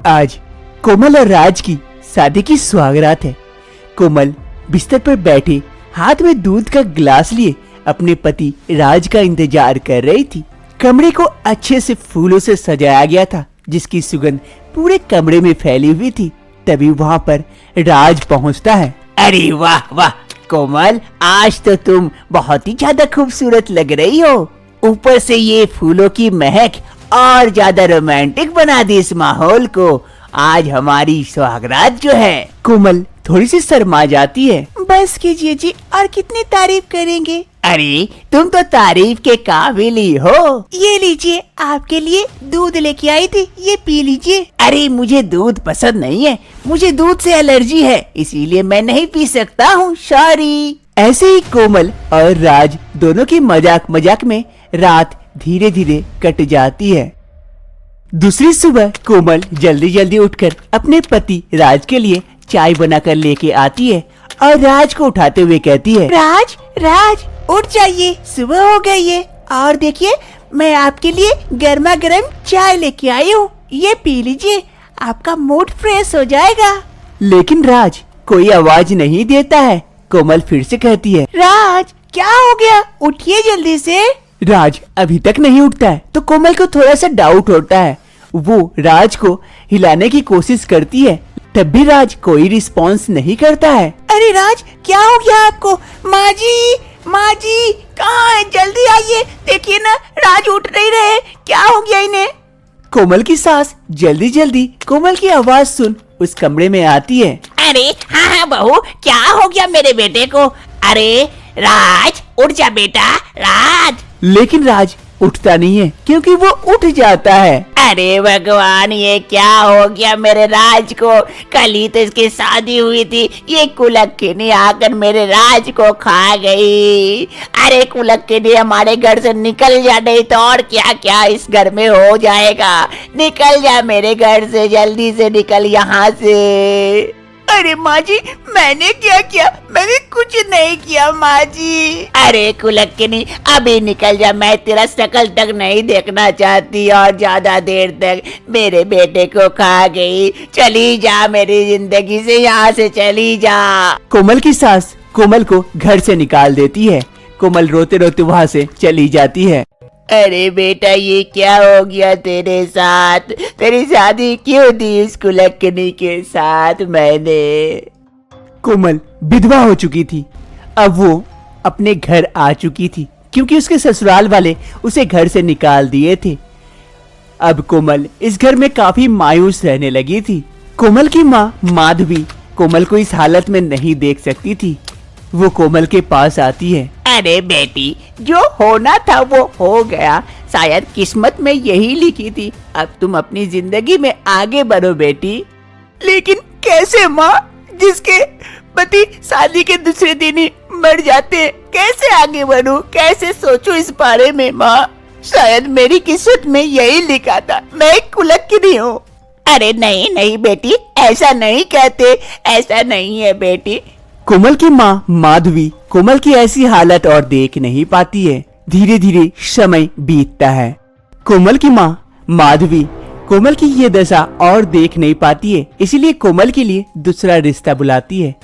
आज कोमल और राज की शादी की सुहागरात है। कोमल बिस्तर पर बैठे हाथ में दूध का गिलास लिए अपने पति राज का इंतजार कर रही थी। कमरे को अच्छे से फूलों से सजाया गया था, जिसकी सुगंध पूरे कमरे में फैली हुई थी। तभी वहाँ पर राज पहुँचता है। अरे वाह वाह कोमल, आज तो तुम बहुत ही ज्यादा खूबसूरत लग रही हो। ऊपर से ये फूलों की महक और ज्यादा रोमांटिक बना दी इस माहौल को। आज हमारी सुहागरात जो है। कोमल थोड़ी सी शर्मा जाती है। बस कीजिए जी, और कितनी तारीफ करेंगे। अरे तुम तो तारीफ के काबिल ही हो। ये लीजिए, आपके लिए दूध लेके आई थी, ये पी लीजिए। अरे मुझे दूध पसंद नहीं है, मुझे दूध से एलर्जी है, इसीलिए मैं नहीं पी सकता हूँ, सॉरी। ऐसे ही कोमल और राज दोनों की मजाक मजाक में रात धीरे धीरे कट जाती है। दूसरी सुबह कोमल जल्दी जल्दी उठकर अपने पति राज के लिए चाय बनाकर लेके आती है और राज को उठाते हुए कहती है, राज राज उठ जाइए, सुबह हो गई है। और देखिए, मैं आपके लिए गर्मा गर्म चाय लेके आई हूँ, ये पी लीजिए, आपका मूड फ्रेश हो जाएगा। लेकिन राज कोई आवाज नहीं देता है। कोमल फिर से कहती है, राज क्या हो गया, उठिए जल्दी से। राज अभी तक नहीं उठता है तो कोमल को थोड़ा सा डाउट होता है। वो राज को हिलाने की कोशिश करती है, तब भी राज कोई रिस्पॉन्स नहीं करता है। अरे राज क्या हो गया आपको? माँ जी कहाँ है, जल्दी आइए, देखिए ना राज उठ नहीं रहे, क्या हो गया इन्हें। कोमल की सास जल्दी जल्दी कोमल की आवाज सुन उस कमरे में आती है। अरे हाँ बहू, क्या हो गया मेरे बेटे को? अरे राज उठ जा बेटा, राज। लेकिन राज उठता नहीं है क्योंकि वो उठ जाता है। अरे भगवान, ये क्या हो गया मेरे राज को? कल ही तो इसकी शादी हुई थी, ये कुलक्किनी आकर मेरे राज को खा गई। अरे कुलक्किनी, हमारे घर से निकल जा, नहीं तो और क्या क्या इस घर में हो जाएगा। निकल जा मेरे घर से, जल्दी से निकल यहाँ से। अरे माँ जी, मैंने क्या किया? मैंने कुछ नहीं किया माँ जी। अरे कुलक्किनी, अभी निकल जा, मैं तेरा शक्ल तक नहीं देखना चाहती और ज्यादा देर तक। मेरे बेटे को खा गई, चली जा मेरी जिंदगी से, यहाँ से चली जा। कोमल की सास कोमल को घर से निकाल देती है। कोमल रोते रोते वहाँ से चली जाती है। अरे बेटा, ये क्या हो गया तेरे साथ? तेरी शादी क्यों दी इस कुलक्किनी के साथ मैंने? कोमल विधवा हो चुकी थी, अब वो अपने घर आ चुकी थी क्योंकि उसके ससुराल वाले उसे घर से निकाल दिए थे। अब कोमल इस घर में काफी मायूस रहने लगी थी। कोमल की माँ माधवी कोमल को इस हालत में नहीं देख सकती थी। वो कोमल के पास आती है। अरे बेटी, जो होना था वो हो गया, शायद किस्मत में यही लिखी थी। अब तुम अपनी जिंदगी में आगे बढ़ो बेटी। लेकिन कैसे माँ, जिसके पति शादी के दूसरे दिन ही मर जाते हैं, कैसे आगे बढ़ूं, कैसे सोचूं इस बारे में माँ? शायद मेरी किस्मत में यही लिखा था, मैं कुलक्किनी हूँ। अरे नहीं नहीं बेटी, ऐसा नहीं कहते, ऐसा नहीं है बेटी। कोमल की माँ माधवी कोमल की ऐसी हालत और देख नहीं पाती है। धीरे धीरे समय बीतता है। कोमल की माँ माधवी कोमल की ये दशा और देख नहीं पाती है, इसलिए कोमल के लिए दूसरा रिश्ता बुलाती है।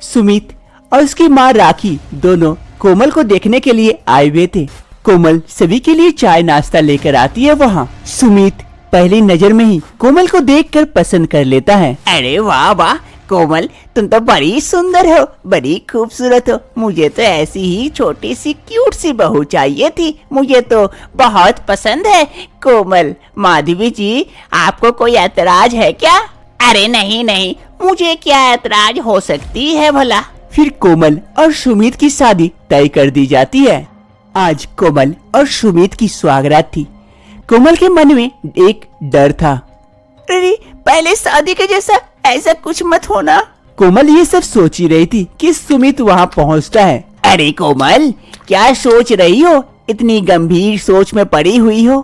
सुमित और उसकी माँ राखी दोनों कोमल को देखने के लिए आए हुए थे। कोमल सभी के लिए चाय नाश्ता लेकर आती है। वहाँ सुमित पहली नजर में ही कोमल को देखकर पसंद कर लेता है। अरे वाह वाह कोमल, तुम तो बड़ी सुंदर हो, बड़ी खूबसूरत हो। मुझे तो ऐसी ही छोटी सी क्यूट सी बहू चाहिए थी, मुझे तो बहुत पसंद है। कोमल, माधवी जी, आपको कोई ऐतराज है क्या? अरे नहीं नहीं, मुझे क्या ऐतराज हो सकती है भला। फिर कोमल और सुमित की शादी तय कर दी जाती है। आज कोमल और सुमित की सुहागरात थी। कोमल के मन में एक डर था। अरे पहले शादी के जैसा ऐसा कुछ मत होना। कोमल ये सब सोच ही रही थी कि सुमित वहाँ पहुँचता है। अरे कोमल, क्या सोच रही हो? इतनी गंभीर सोच में पड़ी हुई हो।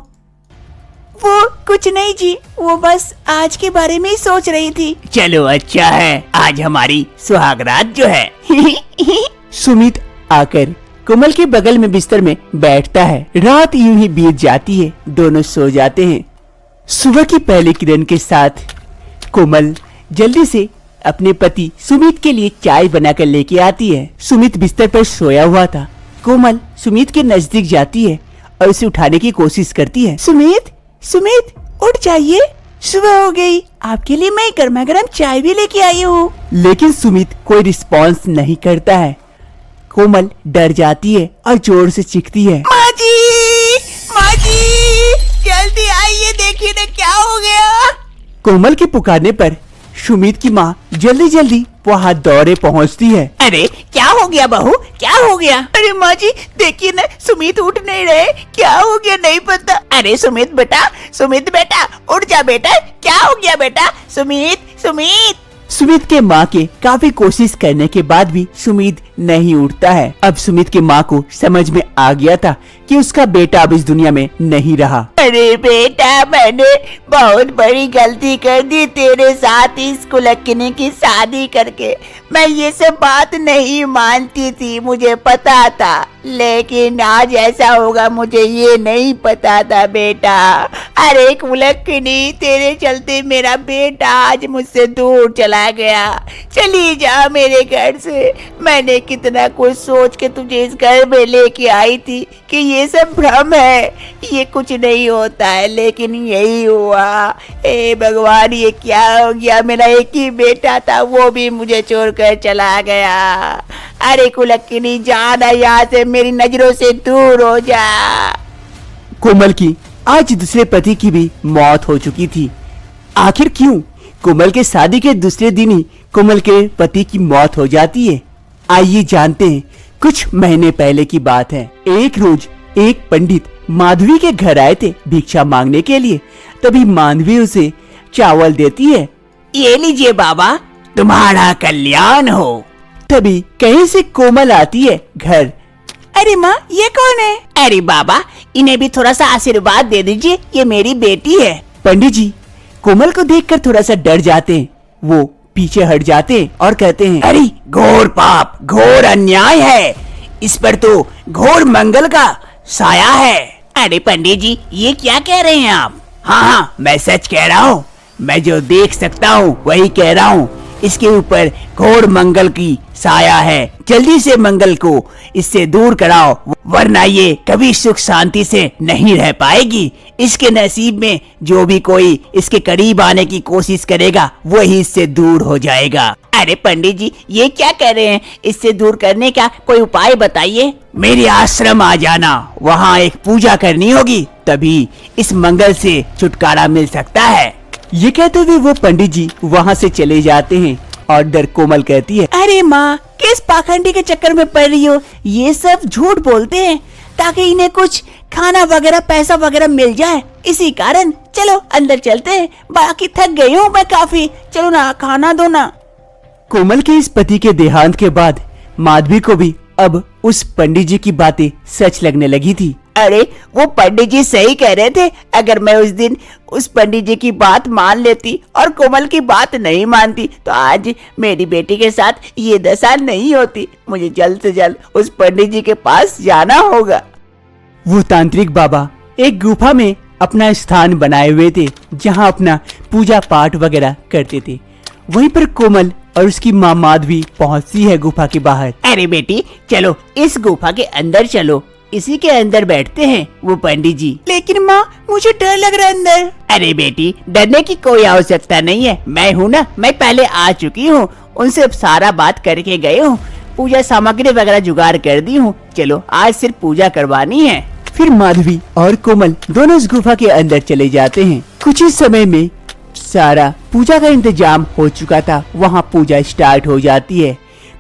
वो कुछ नहीं जी, वो बस आज के बारे में ही सोच रही थी। चलो अच्छा है, आज हमारी सुहागरात जो है। सुमित आकर कोमल के बगल में बिस्तर में बैठता है। रात यूं ही बीत जाती है, दोनों सो जाते हैं। सुबह की पहली किरण के साथ कोमल जल्दी से अपने पति सुमित के लिए चाय बनाकर लेके आती है। सुमित बिस्तर पर सोया हुआ था। कोमल सुमित के नजदीक जाती है और उसे उठाने की कोशिश करती है। सुमित, सुमित उठ जाइए, सुबह हो गई, आपके लिए मैं गर्मा गर्म चाय भी लेके आई हूँ। लेकिन सुमित कोई रिस्पॉन्स नहीं करता है। कोमल डर जाती है और जोर से चीखती है, माँ जी, जल्दी आइए, देखिए ना क्या हो गया। कोमल के पुकारने पर सुमित की माँ जल्दी जल्दी वहाँ दौड़े पहुँचती है। अरे क्या हो गया बहू, क्या हो गया? अरे माँ जी देखिए ना, सुमित उठ नहीं रहे, क्या हो गया नहीं पता। अरे सुमित बेटा उठ जा बेटा, क्या हो गया बेटा? सुमित। सुमित के माँ के काफी कोशिश करने के बाद भी सुमित नहीं उठता है। अब सुमित के माँ को समझ में आ गया था कि उसका बेटा अब इस दुनिया में नहीं रहा। अरे बेटा, मैंने बहुत बड़ी गलती कर दी तेरे साथ इस कुलक्किनी की शादी करके। मैं ये सब बात नहीं मानती थी, मुझे पता था, लेकिन आज ऐसा होगा मुझे ये नहीं पता था बेटा। अरे कुलक्किनी, तेरे चलते मेरा बेटा आज मुझसे दूर चला गया। चली जा मेरे घर से। मैंने कितना कुछ सोच के तुझे इस घर में लेके आई थी कि ये सब भ्रम है, ये कुछ नहीं होता है, लेकिन यही हुआ। हे भगवान, ये क्या हो गया? मेरा एक ही बेटा था, वो भी मुझे छोड़कर चला गया। अरे कुलक्किनी, जाना यहाँ से, मेरी नजरों से दूर हो जा। कोमल की आज दूसरे पति की भी मौत हो चुकी थी। आखिर क्यों? कोमल के शादी के दूसरे दिन ही कोमल के पति की मौत हो जाती है। आइए जानते हैं, कुछ महीने पहले की बात है। एक रोज एक पंडित माधवी के घर आए थे भिक्षा मांगने के लिए। तभी माधवी उसे चावल देती है। ये लीजिए बाबा, तुम्हारा कल्याण हो। तभी कहीं से कोमल आती है घर। अरे माँ, ये कौन है? अरे बाबा, इन्हें भी थोड़ा सा आशीर्वाद दे दीजिए, ये मेरी बेटी है। पंडित जी कोमल को देखकर थोड़ा सा डर जाते हैं। वो पीछे हट जाते हैं और कहते हैं, अरे घोर पाप, घोर अन्याय है, इस पर तो घोर मंगल का साया है। अरे पंडित जी, ये क्या कह रहे हैं आप? हाँ, मैं सच कह रहा हूँ। मैं जो देख सकता हूँ वही कह रहा हूँ। इसके ऊपर घोर मंगल की साया है। जल्दी से मंगल को इससे दूर कराओ, वरना ये कभी सुख शांति से नहीं रह पाएगी। इसके नसीब में जो भी कोई इसके करीब आने की कोशिश करेगा वही इससे दूर हो जाएगा। अरे पंडित जी, ये क्या कह रहे हैं? इससे दूर करने का कोई उपाय बताइए। मेरे आश्रम आ जाना, वहाँ एक पूजा करनी होगी, तभी इस मंगल से छुटकारा मिल सकता है। ये कहते हुए वो पंडित जी वहाँ से चले जाते हैं और डर कोमल कहती है, अरे माँ, किस पाखंडी के चक्कर में पड़ रही हो? ये सब झूठ बोलते हैं ताकि इन्हें कुछ खाना वगैरह, पैसा वगैरह मिल जाए, इसी कारण। चलो अंदर चलते हैं, बाकी थक गई हूँ मैं काफी, चलो ना, खाना दो ना। कोमल के इस पति के देहांत के बाद माधवी को भी अब उस पंडित जी की बातें सच लगने लगी थी। अरे वो पंडित जी सही कह रहे थे। अगर मैं उस दिन उस पंडित जी की बात मान लेती और कोमल की बात नहीं मानती तो आज मेरी बेटी के साथ ये दशा नहीं होती। मुझे जल्द से जल्द उस पंडित जी के पास जाना होगा। वो तांत्रिक बाबा एक गुफा में अपना स्थान बनाए हुए थे, जहाँ अपना पूजा पाठ वगैरह करते थे। वहीं पर कोमल और उसकी माँ माधवी पहुँचती है गुफा के बाहर। अरे बेटी, चलो इस गुफा के अंदर चलो, इसी के अंदर बैठते हैं वो पंडित जी। लेकिन माँ, मुझे डर लग रहा है अंदर। अरे बेटी, डरने की कोई आवश्यकता नहीं है। मैं हूँ ना, मैं पहले आ चुकी हूँ, उनसे सारा बात करके गए हूँ, पूजा सामग्री वगैरह जुगाड़ कर दी हूँ। चलो आज सिर्फ पूजा करवानी है। फिर माधवी और कोमल दोनों इस गुफा के अंदर चले जाते हैं। कुछ ही समय में सारा पूजा का इंतजाम हो चुका था। वहाँ पूजा स्टार्ट हो जाती है।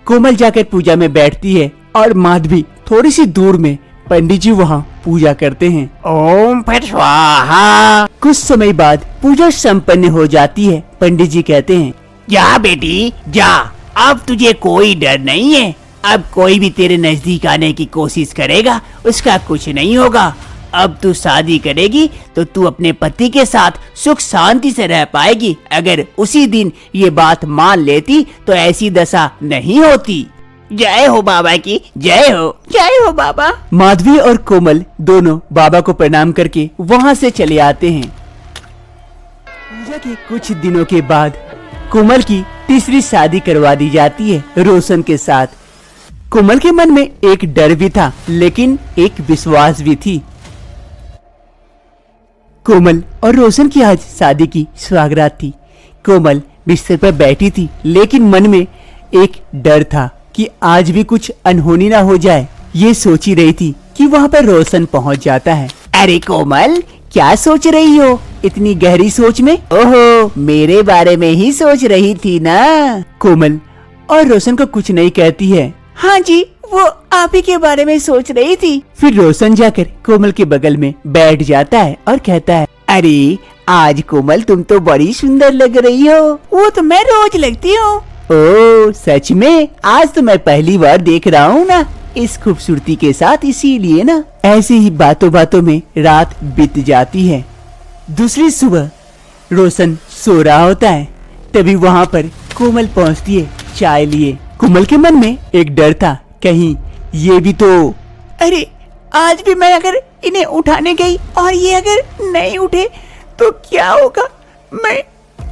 कोमल जाकर पूजा में बैठती है और माधवी थोड़ी सी दूर में पंडित जी वहाँ पूजा करते हैं। ओम फट स्वाहा। कुछ समय बाद पूजा संपन्न हो जाती है। पंडित जी कहते हैं, जा बेटी जा, अब तुझे कोई डर नहीं है। अब कोई भी तेरे नजदीक आने की कोशिश करेगा उसका कुछ नहीं होगा। अब तू शादी करेगी तो तू अपने पति के साथ सुख शांति से रह पाएगी। अगर उसी दिन ये बात मान लेती तो ऐसी दशा नहीं होती। जय हो बाबा की, जय हो, जय हो बाबा। माधवी और कोमल दोनों बाबा को प्रणाम करके वहाँ से चले आते हैं। पूजा के कुछ दिनों के बाद कोमल की तीसरी शादी करवा दी जाती है रोशन के साथ। कोमल के मन में एक डर भी था लेकिन एक विश्वास भी थी। कोमल और रोशन की आज शादी की सौगात थी। कोमल बिस्तर पर बैठी थी लेकिन मन में एक डर था कि आज भी कुछ अनहोनी ना हो जाए। ये सोच ही रही थी कि वहाँ पर रोशन पहुँच जाता है। अरे कोमल, क्या सोच रही हो इतनी गहरी सोच में? ओहो, मेरे बारे में ही सोच रही थी ना। कोमल और रोशन को कुछ नहीं कहती है। हाँ जी, वो आप ही के बारे में सोच रही थी। फिर रोशन जाकर कोमल के बगल में बैठ जाता है और कहता है, अरे आज कोमल तुम तो बड़ी सुंदर लग रही हो। वो तो मैं रोज लगती हूँ। ओ सच में? आज तो मैं पहली बार देख रहा हूँ ना इस खूबसूरती के साथ, इसीलिए ना। ऐसे ही बातों बातों में रात बीत जाती है। दूसरी सुबह रोशन सो रहा होता है, तभी वहाँ पर कोमल पहुँचती है चाय लिए। कोमल के मन में एक डर था, कहीं ये भी तो। अरे आज भी मैं अगर इन्हें उठाने गई और ये अगर नहीं उठे तो क्या होगा? मैं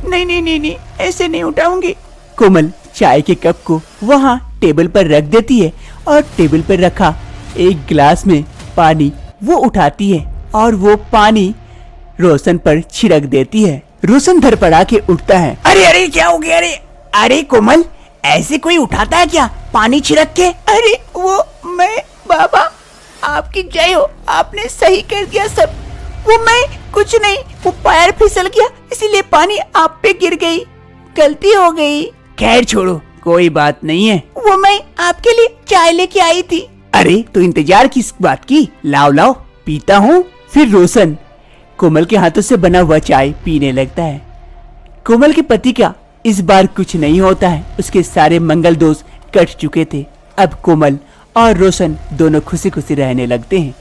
नहीं, ऐसे नहीं उठाऊंगी। कोमल चाय के कप को वहाँ टेबल पर रख देती है और टेबल पर रखा एक गिलास में पानी वो उठाती है और वो पानी रोशन पर छिड़क देती है। रोशन धड़पड़ा के उठता है। अरे क्या हो गया? अरे कोमल, ऐसे कोई उठाता है क्या पानी छिड़क के? अरे वो मैं, बाबा आपकी जय हो, आपने सही कर दिया सब। वो मैं कुछ नहीं, वो पैर फिसल गया इसीलिए पानी आप पे गिर गई, गलती हो गई। खैर छोड़ो, कोई बात नहीं है। वो मैं आपके लिए चाय लेके आई थी। अरे तो इंतजार किस बात की? लाओ पीता हूँ। फिर रोशन कोमल के हाथों से बना हुआ चाय पीने लगता है। कोमल के पति का इस बार कुछ नहीं होता है, उसके सारे मंगल दोष कट चुके थे। अब कोमल और रोशन दोनों खुशी खुशी रहने लगते हैं।